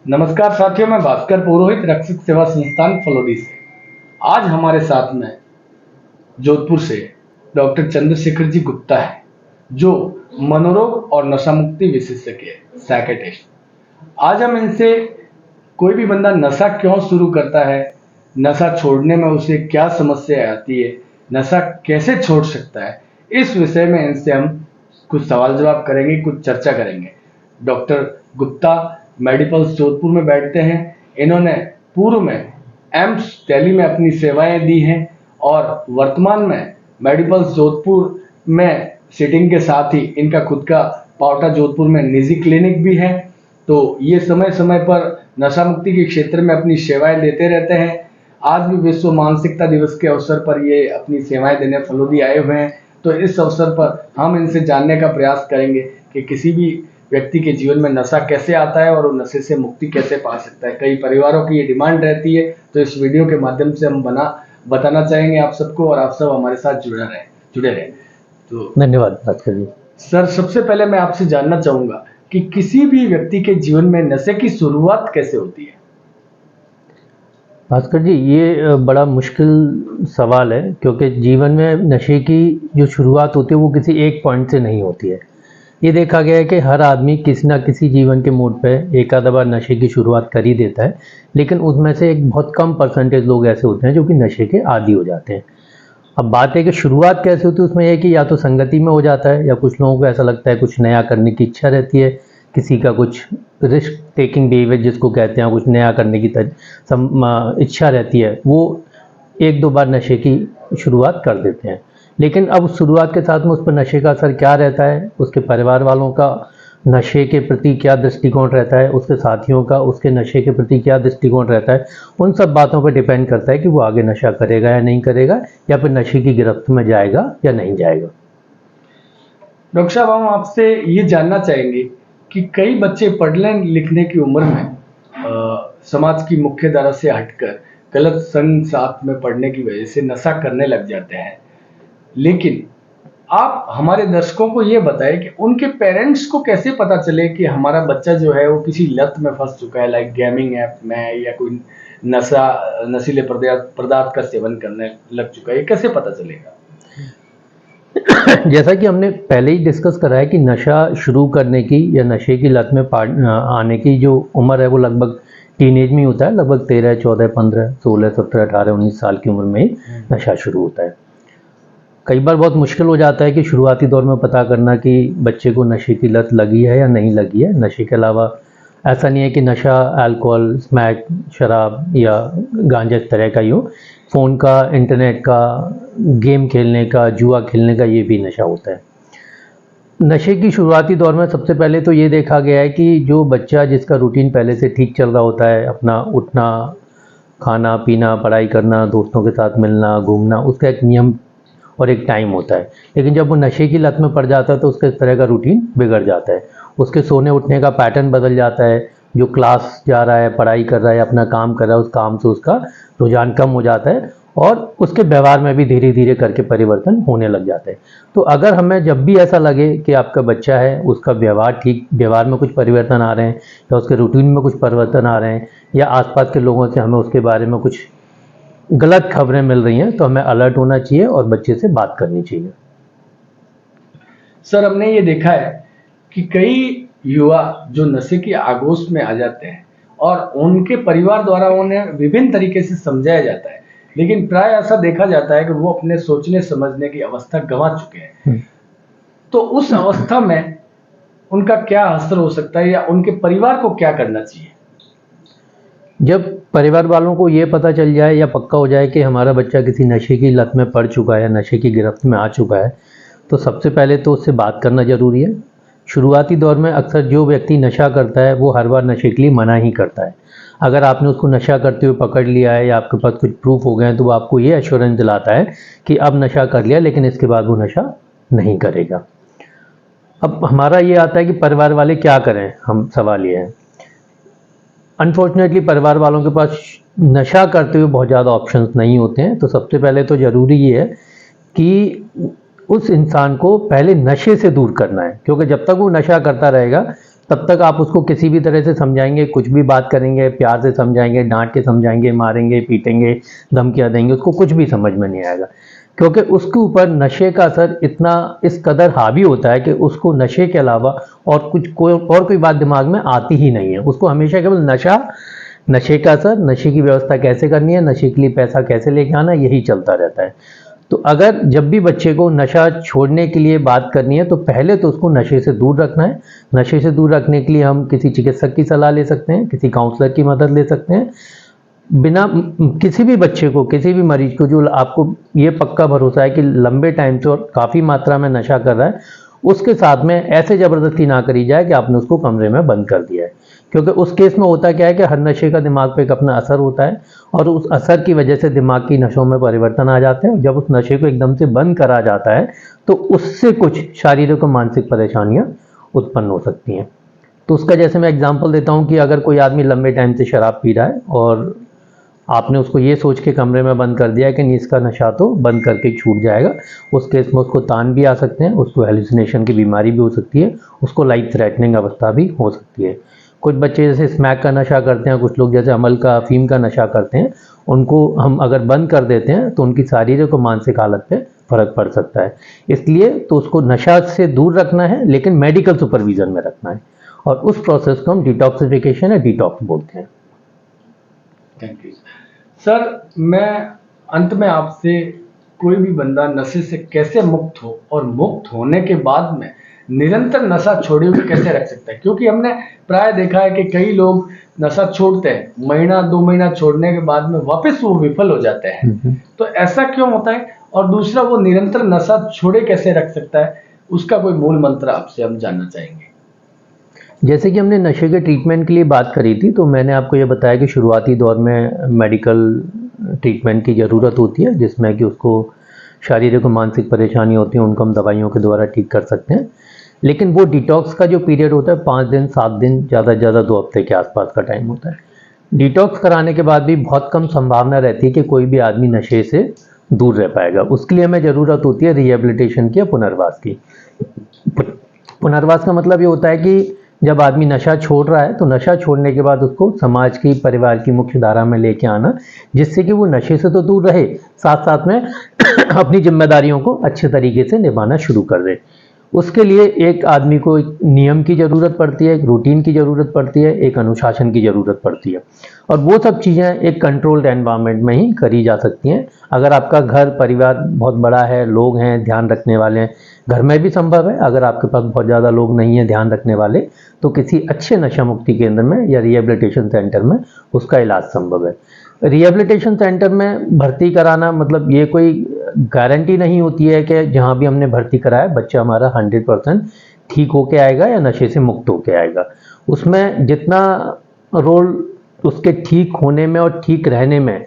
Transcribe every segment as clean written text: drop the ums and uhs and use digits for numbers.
नमस्कार साथियों, मैं भास्कर पुरोहित रक्षक सेवा संस्थान फलोदी से। आज हमारे साथ में जोधपुर से डॉक्टर चंद्रशेखर जी गुप्ता है, जो मनोरोग और नशा मुक्ति विशेषज्ञ है, साइकियाट्रिस्ट। आज हम इनसे कोई भी बंदा नशा क्यों शुरू करता है, नशा छोड़ने में उसे क्या समस्या आती है, नशा कैसे छोड़ सकता है, इस विषय में इनसे हम कुछ सवाल जवाब करेंगे, कुछ चर्चा करेंगे। डॉक्टर गुप्ता मेडिकल्स जोधपुर में बैठते हैं। इन्होंने पूर्व में एम्स दिल्ली में अपनी सेवाएं दी हैं और वर्तमान में मेडिकल्स जोधपुर में सिटिंग के साथ ही इनका खुद का पावटा जोधपुर में निजी क्लिनिक भी है। तो ये समय समय पर नशा मुक्ति के क्षेत्र में अपनी सेवाएं देते रहते हैं। आज भी विश्व मानसिकता दिवस के अवसर पर ये अपनी सेवाएं देने फलोदी आए हुए हैं। तो इस अवसर पर हम इनसे जानने का प्रयास करेंगे कि किसी भी व्यक्ति के जीवन में नशा कैसे आता है और वो नशे से मुक्ति कैसे पा सकता है। कई परिवारों की ये डिमांड रहती है, तो इस वीडियो के माध्यम से हम बताना चाहेंगे आप सबको, और आप सब हमारे साथ जुड़े रहे। तो धन्यवाद भास्कर जी। सर, सबसे पहले मैं आपसे जानना चाहूंगा कि किसी भी व्यक्ति के जीवन में नशे की शुरुआत कैसे होती है। भास्कर जी, ये बड़ा मुश्किल सवाल है, क्योंकि जीवन में नशे की जो शुरुआत होती है वो किसी एक पॉइंट से नहीं होती है। ये देखा गया है कि हर आदमी किसी ना किसी जीवन के मोड़ पे एक आधा बार नशे की शुरुआत कर ही देता है, लेकिन उसमें से एक बहुत कम परसेंटेज लोग ऐसे होते हैं जो कि नशे के आदी हो जाते हैं। अब बात है कि शुरुआत कैसे होती है, उसमें यह है कि या तो संगति में हो जाता है, या कुछ लोगों को ऐसा लगता है कुछ नया करने की इच्छा रहती है, किसी का कुछ रिस्क टेकिंग बिहेवियर जिसको कहते हैं, कुछ नया करने की इच्छा रहती है, वो एक दो बार नशे की शुरुआत कर देते हैं। लेकिन अब शुरुआत के साथ में उस पर नशे का असर क्या रहता है, उसके परिवार वालों का नशे के प्रति क्या दृष्टिकोण रहता है, उसके साथियों का उसके नशे के प्रति क्या दृष्टिकोण रहता है, उन सब बातों पर डिपेंड करता है कि वो आगे नशा करेगा या नहीं करेगा, या फिर नशे की गिरफ्त में जाएगा या नहीं जाएगा। डॉक्टर साहब, हम आपसे ये जानना चाहेंगे कि कई बच्चे पढ़ने लिखने की उम्र में समाज की मुख्य धारा से हटकर गलत संग साथ में पढ़ने की वजह से नशा करने लग जाते हैं। लेकिन आप हमारे दर्शकों को ये बताएं कि उनके पेरेंट्स को कैसे पता चले कि हमारा बच्चा जो है वो किसी लत में फंस चुका है, लाइक गेमिंग ऐप में, या कोई नशीले पदार्थ का सेवन करने लग चुका है। ये कैसे पता चलेगा? जैसा कि हमने पहले ही डिस्कस करा है कि नशा शुरू करने की या नशे की लत में आने की जो उम्र है वो लगभग टीनेज में होता है। लगभग 13, 14, 15, 16, 17, 18, 19 साल की उम्र में नशा शुरू होता है। कई बार बहुत मुश्किल हो जाता है कि शुरुआती दौर में पता करना कि बच्चे को नशे की लत लगी है या नहीं लगी है। नशे के अलावा ऐसा नहीं है कि नशा अल्कोहल, स्मैक, शराब या गांजा इस तरह का ही हो। फ़ोन का, इंटरनेट का, गेम खेलने का, जुआ खेलने का, ये भी नशा होता है। नशे की शुरुआती दौर में सबसे पहले तो ये देखा गया है कि जो बच्चा जिसका रूटीन पहले से ठीक चल रहा होता है, अपना उठना, खाना पीना, पढ़ाई करना, दोस्तों के साथ मिलना, घूमना, उसका एक नियम और एक टाइम होता है। लेकिन जब वो नशे की लत में पड़ जाता है तो उसका इस तरह का रूटीन बिगड़ जाता है। उसके सोने उठने का पैटर्न बदल जाता है। जो क्लास जा रहा है, पढ़ाई कर रहा है, अपना काम कर रहा है, उस काम से उसका रुझान कम हो जाता है और उसके व्यवहार में भी धीरे धीरे करके परिवर्तन होने लग जाता है। तो अगर हमें जब भी ऐसा लगे कि आपका बच्चा है, उसका व्यवहार में कुछ परिवर्तन आ रहे हैं, या उसके रूटीन में कुछ परिवर्तन आ रहे हैं, या आसपास के लोगों से हमें उसके बारे में कुछ गलत खबरें मिल रही हैं, तो हमें अलर्ट होना चाहिए और बच्चे से बात करनी चाहिए। सर, हमने ये देखा है कि कई युवा जो नशे की आगोश में आ जाते हैं और उनके परिवार द्वारा उन्हें विभिन्न तरीके से समझाया जाता है, लेकिन प्राय ऐसा देखा जाता है कि वो अपने सोचने समझने की अवस्था गंवा चुके हैं। तो उस अवस्था में उनका क्या असर हो सकता है, या उनके परिवार को क्या करना चाहिए? जब परिवार वालों को ये पता चल जाए या पक्का हो जाए कि हमारा बच्चा किसी नशे की लत में पड़ चुका है, नशे की गिरफ्त में आ चुका है, तो सबसे पहले तो उससे बात करना ज़रूरी है। शुरुआती दौर में अक्सर जो व्यक्ति नशा करता है वो हर बार नशे के लिए मना ही करता है। अगर आपने उसको नशा करते हुए पकड़ लिया है या आपके पास कुछ प्रूफ हो गए हैं, तो वो आपको ये एश्योरेंस दिलाता है कि अब नशा कर लिया, लेकिन इसके बाद वो नशा नहीं करेगा। अब हमारा ये आता है कि परिवार वाले क्या करें। हम सवाल ये है, अनफॉर्चुनेटली परिवार वालों के पास नशा करते हुए बहुत ज़्यादा ऑप्शंस नहीं होते हैं। तो सबसे पहले तो ज़रूरी ये है कि उस इंसान को पहले नशे से दूर करना है, क्योंकि जब तक वो नशा करता रहेगा तब तक आप उसको किसी भी तरह से समझाएंगे, कुछ भी बात करेंगे, प्यार से समझाएंगे, डांट के समझाएंगे, मारेंगे, पीटेंगे, धमकियां देंगे, उसको कुछ भी समझ में नहीं आएगा, क्योंकि उसके ऊपर नशे का असर इतना इस कदर हावी होता है कि उसको नशे के अलावा और कोई बात दिमाग में आती ही नहीं है। उसको हमेशा केवल नशा, नशे का असर, नशे की व्यवस्था कैसे करनी है, नशे के लिए पैसा कैसे लेके आना, यही चलता रहता है। तो अगर जब भी बच्चे को नशा छोड़ने के लिए बात करनी है तो पहले तो उसको नशे से दूर रखना है। नशे से दूर रखने के लिए हम किसी चिकित्सक की सलाह ले सकते हैं, किसी काउंसलर की मदद ले सकते हैं। बिना किसी भी बच्चे को, किसी भी मरीज को जो आपको ये पक्का भरोसा है कि लंबे टाइम से और काफ़ी मात्रा में नशा कर रहा है, उसके साथ में ऐसे ज़बरदस्ती ना करी जाए कि आपने उसको कमरे में बंद कर दिया है। क्योंकि उस केस में होता क्या है कि हर नशे का दिमाग पे एक अपना असर होता है और उस असर की वजह से दिमाग की नसों में परिवर्तन आ जाते हैं। जब उस नशे को एकदम से बंद करा जाता है तो उससे कुछ शारीरिक और मानसिक परेशानियां उत्पन्न हो सकती हैं। तो उसका जैसे मैं एग्जांपल देता हूं कि अगर कोई आदमी लंबे टाइम से शराब पी रहा है और आपने उसको ये सोच के कमरे में बंद कर दिया है कि नहीं, इसका नशा तो बंद करके छूट जाएगा, उस केस में उसको तान भी आ सकते हैं, उसको हेलुसिनेशन की बीमारी भी हो सकती है, उसको लाइफ थ्रेटनिंग अवस्था भी हो सकती है। कुछ बच्चे जैसे स्मैक का नशा करते हैं, कुछ लोग जैसे अमल का, अफीम का नशा करते हैं, उनको हम अगर बंद कर देते हैं तो उनकी शारीरिक और मानसिक हालत पे फर्क पड़ सकता है। इसलिए तो उसको नशा से दूर रखना है, लेकिन मेडिकल सुपरविजन में रखना है, और उस प्रोसेस को हम डिटॉक्सिफिकेशन या डिटॉक्स बोलते हैं। Thank you sir. मैं अंत में आपसे, कोई भी बंदा नशे से कैसे मुक्त हो और मुक्त होने के बाद में निरंतर नशा छोड़े हुए कैसे रख सकता है, क्योंकि हमने प्राय देखा है कि कई लोग नशा छोड़ते हैं, महीना 2 महीना छोड़ने के बाद में वापस वो विफल हो जाते हैं। तो ऐसा क्यों होता है, और दूसरा वो निरंतर नशा छोड़े कैसे रख सकता है, उसका कोई मूल मंत्र आपसे हम जानना चाहेंगे। जैसे कि हमने नशे के ट्रीटमेंट के लिए बात करी थी, तो मैंने आपको ये बताया कि शुरुआती दौर में मेडिकल ट्रीटमेंट की ज़रूरत होती है, जिसमें कि उसको शारीरिक और मानसिक परेशानी होती है, उनको हम दवाइयों के द्वारा ठीक कर सकते हैं। लेकिन वो डिटॉक्स का जो पीरियड होता है 5 दिन 7 दिन, ज़्यादा से ज़्यादा 2 हफ्ते के आसपास का टाइम होता है। डिटॉक्स कराने के बाद भी बहुत कम संभावना रहती है कि कोई भी आदमी नशे से दूर रह पाएगा। उसके लिए हमें ज़रूरत होती है रिहेबिलिटेशन की या पुनर्वास की। पुनर्वास का मतलब ये होता है कि जब आदमी नशा छोड़ रहा है तो नशा छोड़ने के बाद उसको समाज की, परिवार की मुख्य धारा में लेके आना, जिससे कि वो नशे से तो दूर रहे, साथ साथ में अपनी जिम्मेदारियों को अच्छे तरीके से निभाना शुरू कर दे। उसके लिए एक आदमी को एक नियम की ज़रूरत पड़ती है, एक रूटीन की ज़रूरत पड़ती है, एक अनुशासन की ज़रूरत पड़ती है, और वो सब चीज़ें एक कंट्रोल्ड एनवायरनमेंट में ही करी जा सकती हैं। अगर आपका घर परिवार बहुत बड़ा है, लोग हैं ध्यान रखने वाले हैं, घर में भी संभव है। अगर आपके पास बहुत ज़्यादा लोग नहीं हैं ध्यान रखने वाले, तो किसी अच्छे नशा मुक्ति केंद्र में या रिहेबिलिटेशन सेंटर में उसका इलाज संभव है। रिहेबिलिटेशन सेंटर में भर्ती कराना मतलब ये कोई गारंटी नहीं होती है कि जहाँ भी हमने भर्ती कराया बच्चा हमारा 100% ठीक होके आएगा या नशे से मुक्त होके आएगा। उसमें जितना रोल उसके ठीक होने में और ठीक रहने में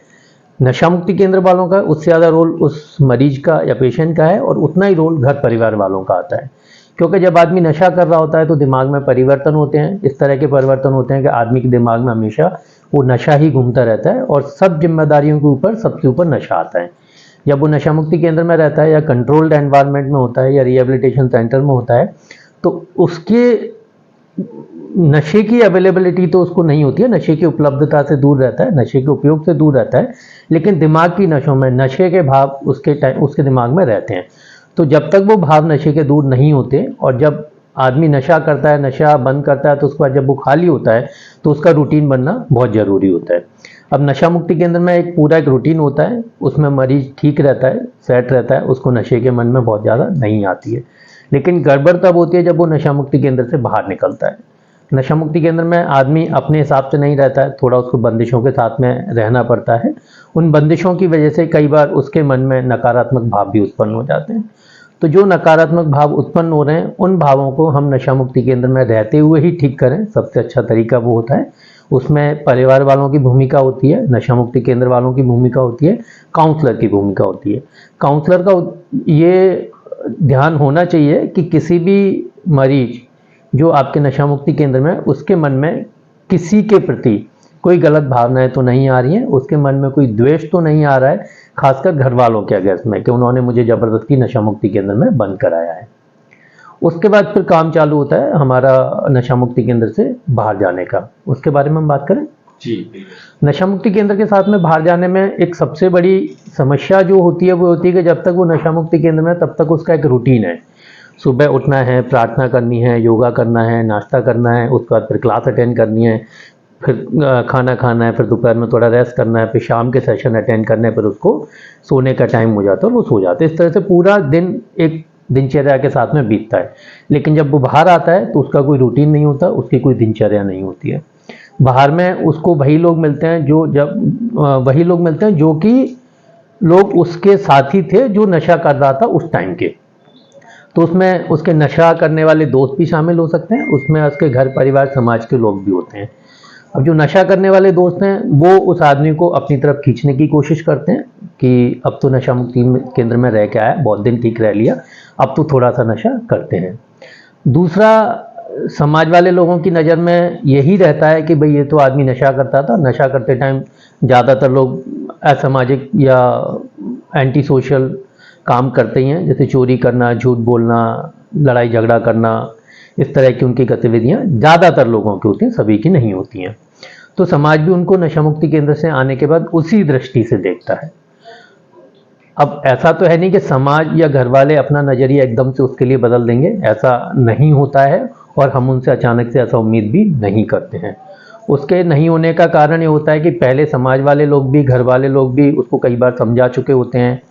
नशा मुक्ति केंद्र वालों का, उससे ज़्यादा रोल उस मरीज का या पेशेंट का है, और उतना ही रोल घर परिवार वालों का आता है। क्योंकि जब आदमी नशा कर रहा होता है तो दिमाग में परिवर्तन होते हैं, इस तरह के परिवर्तन होते हैं कि आदमी के दिमाग में हमेशा वो नशा ही घूमता रहता है और सब जिम्मेदारियों के ऊपर सबसे ऊपर नशा आता है। जब वो नशा मुक्ति केंद्र में रहता है या कंट्रोल्ड एनवायरनमेंट में होता है या रिहेबिलिटेशन सेंटर में होता है, तो उसके नशे की अवेलेबिलिटी तो उसको नहीं होती है, नशे की उपलब्धता से दूर रहता है, नशे के उपयोग से दूर रहता है, लेकिन दिमाग की नशों में नशे के भाव उसके दिमाग में रहते हैं। तो जब तक वो भाव नशे के दूर नहीं होते, और जब आदमी नशा करता है, नशा बंद करता है, तो उसके बाद जब वो खाली होता है तो उसका रूटीन बनना बहुत ज़रूरी होता है। अब नशा मुक्ति केंद्र में एक पूरा एक रूटीन होता है, उसमें मरीज ठीक रहता है, सेट रहता है, उसको नशे के मन में बहुत ज़्यादा नहीं आती है। लेकिन गड़बड़ तब होती है जब वो नशा मुक्ति केंद्र से बाहर निकलता है। नशा मुक्ति केंद्र में आदमी अपने हिसाब से नहीं रहता है, थोड़ा उसको बंदिशों के साथ में रहना पड़ता है। उन बंदिशों की वजह से कई बार उसके मन में नकारात्मक भाव भी उत्पन्न हो जाते हैं। तो जो नकारात्मक भाव उत्पन्न हो रहे हैं, उन भावों को हम नशा मुक्ति केंद्र में रहते हुए ही ठीक करें, सबसे अच्छा तरीका वो होता है। उसमें परिवार वालों की भूमिका होती है, नशा मुक्ति केंद्र वालों की भूमिका होती है, काउंसलर की भूमिका होती है। काउंसलर का ये ध्यान होना चाहिए कि किसी भी मरीज जो आपके नशा मुक्ति केंद्र में, उसके मन में किसी के प्रति कोई गलत भावनाएं तो नहीं आ रही हैं, उसके मन में कोई द्वेष तो नहीं आ रहा है, खासकर घर वालों के अगेंस्ट में कि उन्होंने मुझे जबरदस्ती नशा मुक्ति केंद्र में बंद कराया है। उसके बाद फिर काम चालू होता है हमारा नशा मुक्ति केंद्र से बाहर जाने का। उसके बारे में हम बात करें। जी। नशा मुक्ति केंद्र के साथ में बाहर जाने में एक सबसे बड़ी समस्या जो होती है वो होती है कि जब तक वो नशा मुक्ति केंद्र में है तब तक उसका एक रूटीन है। सुबह उठना है, प्रार्थना करनी है, योगा करना है, नाश्ता करना है, उसके बाद फिर क्लास अटेंड करनी है, फिर खाना खाना है, फिर दोपहर में थोड़ा रेस्ट करना है, फिर शाम के सेशन अटेंड करने पर उसको सोने का टाइम हो जाता है और वो सो जाते हैं। इस तरह से पूरा दिन एक दिनचर्या के साथ में बीतता है। लेकिन जब वो बाहर आता है तो उसका कोई रूटीन नहीं होता, उसकी कोई दिनचर्या नहीं होती है। बाहर में उसको वही लोग मिलते हैं जो कि लोग उसके साथी थे जो नशा कर रहा था उस टाइम के। तो उसमें उसके नशा करने वाले दोस्त भी शामिल हो सकते हैं, उसमें उसके घर परिवार समाज के लोग भी होते हैं। अब जो नशा करने वाले दोस्त हैं वो उस आदमी को अपनी तरफ खींचने की कोशिश करते हैं कि अब तो नशा मुक्ति केंद्र में रह के आया, बहुत दिन ठीक रह लिया, अब तो थोड़ा सा नशा करते हैं। दूसरा, समाज वाले लोगों की नज़र में यही रहता है कि भाई ये तो आदमी नशा करता था, नशा करते टाइम ज़्यादातर लोग असामाजिक या एंटी सोशल काम करते ही हैं, जैसे चोरी करना, झूठ बोलना, लड़ाई झगड़ा करना। इस तरह की उनकी गतिविधियां ज़्यादातर लोगों की होती हैं, सभी की नहीं होती हैं। तो समाज भी उनको नशा मुक्ति केंद्र से आने के बाद उसी दृष्टि से देखता है। अब ऐसा तो है नहीं कि समाज या घर वाले अपना नज़रिया एकदम से उसके लिए बदल देंगे, ऐसा नहीं होता है और हम उनसे अचानक से ऐसा उम्मीद भी नहीं करते हैं। उसके नहीं होने का कारण ये होता है कि पहले समाज वाले लोग भी, घर वाले लोग भी उसको कई बार समझा चुके होते हैं।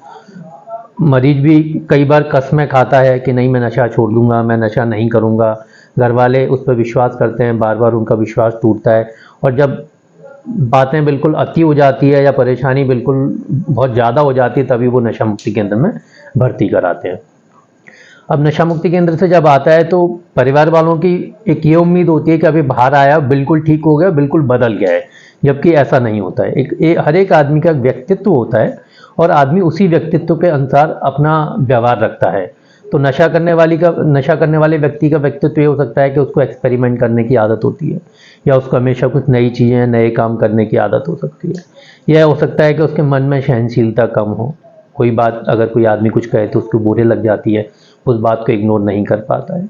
मरीज भी कई बार कसमें खाता है कि नहीं मैं नशा छोड़ लूँगा, मैं नशा नहीं करूँगा। घर वाले उस पर विश्वास करते हैं, बार बार उनका विश्वास टूटता है और जब बातें बिल्कुल अति हो जाती है या परेशानी बिल्कुल बहुत ज़्यादा हो जाती है तभी वो नशा मुक्ति केंद्र में भर्ती कराते हैं। अब नशा मुक्ति केंद्र से जब आता है तो परिवार वालों की एक ये उम्मीद होती है कि अभी बाहर आया, बिल्कुल ठीक हो गया, बिल्कुल बदल गया है, जबकि ऐसा नहीं होता है। हर एक आदमी का व्यक्तित्व होता है और आदमी उसी व्यक्तित्व के अनुसार अपना व्यवहार रखता है। तो नशा करने वाले व्यक्ति का व्यक्तित्व ये हो सकता है कि उसको एक्सपेरिमेंट करने की आदत होती है, या उसको हमेशा कुछ नई चीज़ें, नए काम करने की आदत हो सकती है। यह हो सकता है कि उसके मन में सहनशीलता कम हो, कोई बात अगर कोई आदमी कुछ कहे तो उसको बुरे लग जाती है, उस बात को इग्नोर नहीं कर पाता है।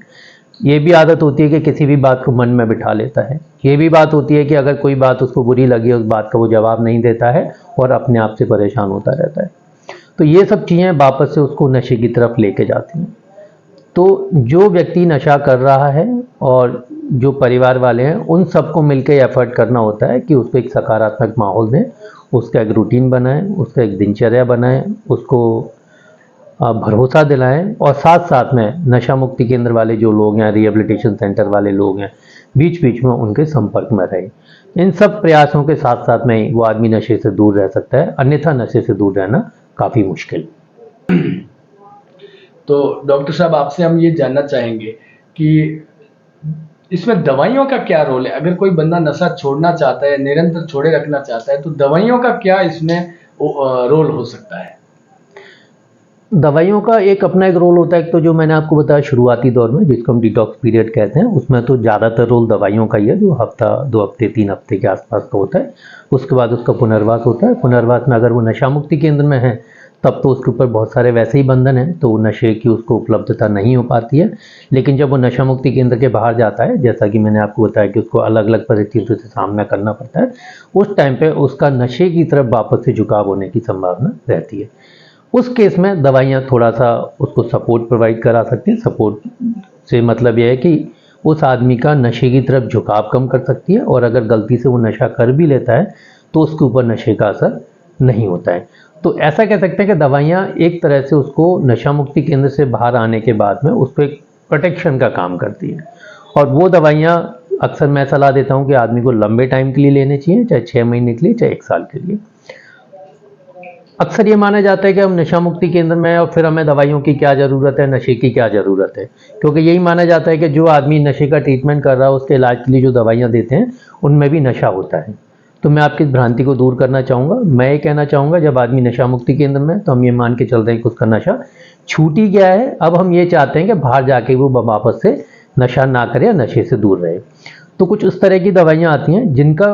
ये भी आदत होती है कि किसी भी बात को मन में बिठा लेता है। ये भी बात होती है कि अगर कोई बात उसको बुरी लगी, उस बात का वो जवाब नहीं देता है और अपने आप से परेशान होता रहता है। तो ये सब चीज़ें वापस से उसको नशे की तरफ लेके जाती हैं। तो जो व्यक्ति नशा कर रहा है और जो परिवार वाले हैं, उन सबको मिलकर एफर्ट करना होता है कि उसको एक सकारात्मक माहौल दें, उसका एक रूटीन बनाएं, उसका एक दिनचर्या बनाएं, उसको भरोसा दिलाएं और साथ साथ में नशा मुक्ति केंद्र वाले जो लोग हैं, रिहेबिलिटेशन सेंटर वाले लोग हैं, बीच बीच में उनके संपर्क में रहें। इन सब प्रयासों के साथ साथ में ही वो आदमी नशे से दूर रह सकता है, अन्यथा नशे से दूर रहना काफ़ी मुश्किल। तो डॉक्टर साहब, आपसे हम ये जानना चाहेंगे कि इसमें दवाइयों का क्या रोल है? अगर कोई बंदा नशा छोड़ना चाहता है, निरंतर छोड़े रखना चाहता है, तो दवाइयों का क्या इसमें रोल हो सकता है? दवाइयों का अपना एक रोल होता है। तो जो मैंने आपको बताया शुरुआती दौर में, जिसको हम डिटॉक्स पीरियड कहते हैं, उसमें तो ज़्यादातर रोल दवाइयों का ही है, जो हफ्ता, 2 हफ्ते, 3 हफ्ते के आसपास का होता है। उसके बाद उसका पुनर्वास होता है। पुनर्वास में अगर वो नशा मुक्ति केंद्र में है तब तो उसके ऊपर बहुत सारे वैसे ही बंधन हैं, तो नशे की उसको उपलब्धता नहीं हो पाती है। लेकिन जब वो नशा मुक्ति केंद्र के बाहर जाता है, जैसा कि मैंने आपको बताया कि उसको अलग अलग परिस्थितियों से सामना करना पड़ता है, उस टाइम पे उसका नशे की तरफ वापस से झुकाव होने की संभावना रहती है। उस केस में दवाइयाँ थोड़ा सा उसको सपोर्ट प्रोवाइड करा सकती हैं। सपोर्ट से मतलब यह है कि उस आदमी का नशे की तरफ झुकाव कम कर सकती है, और अगर गलती से वो नशा कर भी लेता है तो उसके ऊपर नशे का असर नहीं होता है। तो ऐसा कह सकते हैं कि दवाइयाँ एक तरह से उसको नशा मुक्ति केंद्र से बाहर आने के बाद में उसको एक प्रोटेक्शन का काम करती है। और वो दवाइयाँ अक्सर मैं सलाह देता हूँ कि आदमी को लंबे टाइम के लिए लेने चाहिए, चाहे 6 महीने के लिए, चाहे 1 साल के लिए। अक्सर ये माना जाता है कि हम नशा मुक्ति केंद्र में हैं और फिर हमें दवाइयों की क्या ज़रूरत है, नशे की क्या ज़रूरत है, क्योंकि यही माना जाता है कि जो आदमी नशे का ट्रीटमेंट कर रहा है उसके इलाज के लिए जो दवाइयाँ देते हैं उनमें भी नशा होता है। तो मैं आपकी इस भ्रांति को दूर करना चाहूँगा। मैं ये कहना चाहूँगा, जब आदमी नशा मुक्ति केंद्र में तो हम ये मान के चल रहे हैं कि उसका नशा छूट ही गया है। अब हम ये चाहते हैं कि बाहर जाके वो वापस से नशा ना करे या नशे से दूर रहे। तो कुछ उस तरह की दवाइयाँ आती हैं जिनका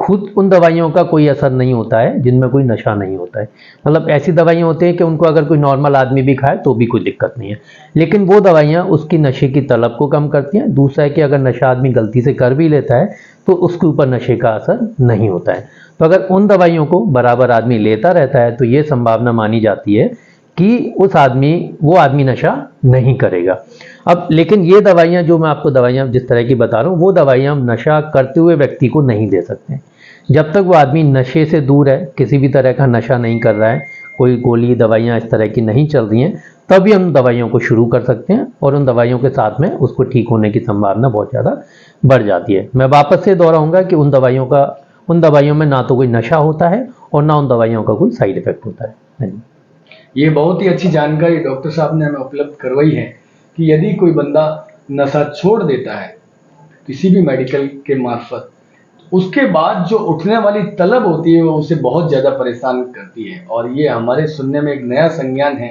खुद उन दवाइयों का कोई असर नहीं होता है जिनमें कोई नशा नहीं होता है। मतलब ऐसी दवाइयाँ होती हैं कि उनको अगर कोई नॉर्मल आदमी भी खाए तो भी कोई दिक्कत नहीं है, लेकिन वो दवाइयाँ उसकी नशे की तलब को कम करती हैं। दूसरा है कि अगर नशा आदमी गलती से कर भी लेता है तो उसके ऊपर नशे का असर नहीं होता है। तो अगर उन दवाइयों को बराबर आदमी लेता रहता है तो ये संभावना मानी जाती है कि वो आदमी नशा नहीं करेगा। अब लेकिन ये दवाइयाँ जो मैं आपको दवाइयाँ जिस तरह की बता रहा हूँ, वो दवाइयाँ हम नशा करते हुए व्यक्ति को नहीं दे सकते। जब तक वो आदमी नशे से दूर है, किसी भी तरह का नशा नहीं कर रहा है, कोई गोली दवाइयाँ इस तरह की नहीं चल रही हैं, तभी हम दवाइयों को शुरू कर सकते हैं और उन दवाइयों के साथ में उसको ठीक होने की संभावना बहुत ज़्यादा बढ़ जाती है। मैं वापस से दोहराऊंगा कि उन दवाइयों में ना तो कोई नशा होता है और ना उन दवाइयों का कोई साइड इफेक्ट होता है। धन्यवाद। ये बहुत ही अच्छी जानकारी डॉक्टर साहब ने हमें उपलब्ध करवाई है कि यदि कोई बंदा नशा छोड़ देता है किसी भी मेडिकल के मार्फत, उसके बाद जो उठने वाली तलब होती है वो उसे बहुत ज़्यादा परेशान करती है। और ये हमारे सुनने में एक नया संज्ञान है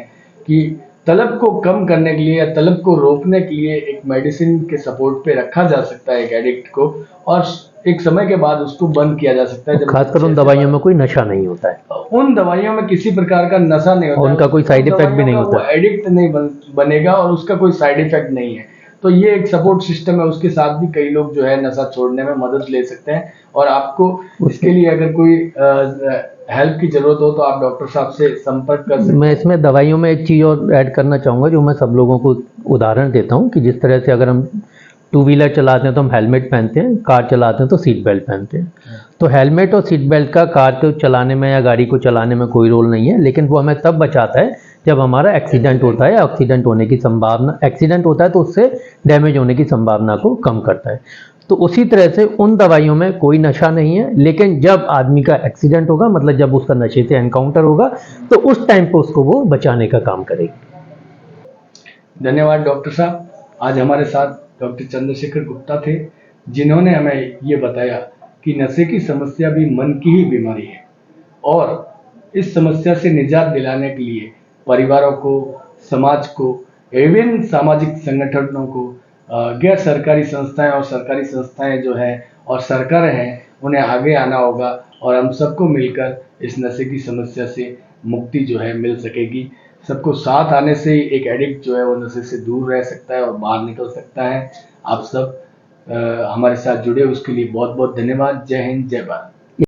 कि तलब को कम करने के लिए या तलब को रोकने के लिए एक मेडिसिन के सपोर्ट पे रखा जा सकता है एक एडिक्ट को, और एक समय के बाद उसको बंद किया जा सकता है। जब खासकर उन दवाइयों में कोई नशा नहीं होता है, उन दवाइयों में किसी प्रकार का नशा नहीं होता और उनका कोई साइड इफेक्ट भी नहीं होता। वो एडिक्ट नहीं बनेगा और उसका कोई साइड इफेक्ट नहीं है। तो ये एक सपोर्ट सिस्टम है, उसके साथ भी कई लोग जो है नशा छोड़ने में मदद ले सकते हैं। और आपको इसके लिए अगर कोई हेल्प की जरूरत हो तो आप डॉक्टर साहब से संपर्क कर सकते हैं। मैं इसमें दवाइयों में एक चीज़ और ऐड करना चाहूँगा जो मैं सब लोगों को उदाहरण देता हूँ कि जिस तरह से अगर हम टू व्हीलर चलाते हैं तो हम हेलमेट पहनते हैं, कार चलाते हैं तो सीट बेल्ट पहनते हैं। तो हेलमेट और सीट बेल्ट का कार को चलाने में या गाड़ी को चलाने में कोई रोल नहीं है, लेकिन वो हमें तब बचाता है जब हमारा एक्सीडेंट होता है या एक्सीडेंट होने की संभावना, एक्सीडेंट होता है तो उससे डैमेज होने की संभावना को कम करता है। तो उसी तरह से उन दवाइयों में कोई नशा नहीं है, लेकिन जब आदमी का एक्सीडेंट होगा, मतलब जब उसका नशे से एनकाउंटर होगा, तो उस टाइम पे उसको वो बचाने का काम करेगी। धन्यवाद डॉक्टर साहब। आज हमारे साथ डॉक्टर चंद्रशेखर गुप्ता थे, जिन्होंने हमें ये बताया कि नशे की समस्या भी मन की ही बीमारी है और इस समस्या से निजात दिलाने के लिए परिवारों को, समाज को, विभिन्न सामाजिक संगठनों को, गैर सरकारी संस्थाएं और सरकारी संस्थाएं जो है और सरकारें हैं, उन्हें आगे आना होगा और हम सबको मिलकर इस नशे की समस्या से मुक्ति जो है मिल सकेगी। सबको साथ आने से ही एक एडिक्ट जो है वो नशे से दूर रह सकता है और बाहर निकल सकता है। आप सब हमारे साथ जुड़े उसके लिए बहुत बहुत धन्यवाद। जय हिंद, जय भारत।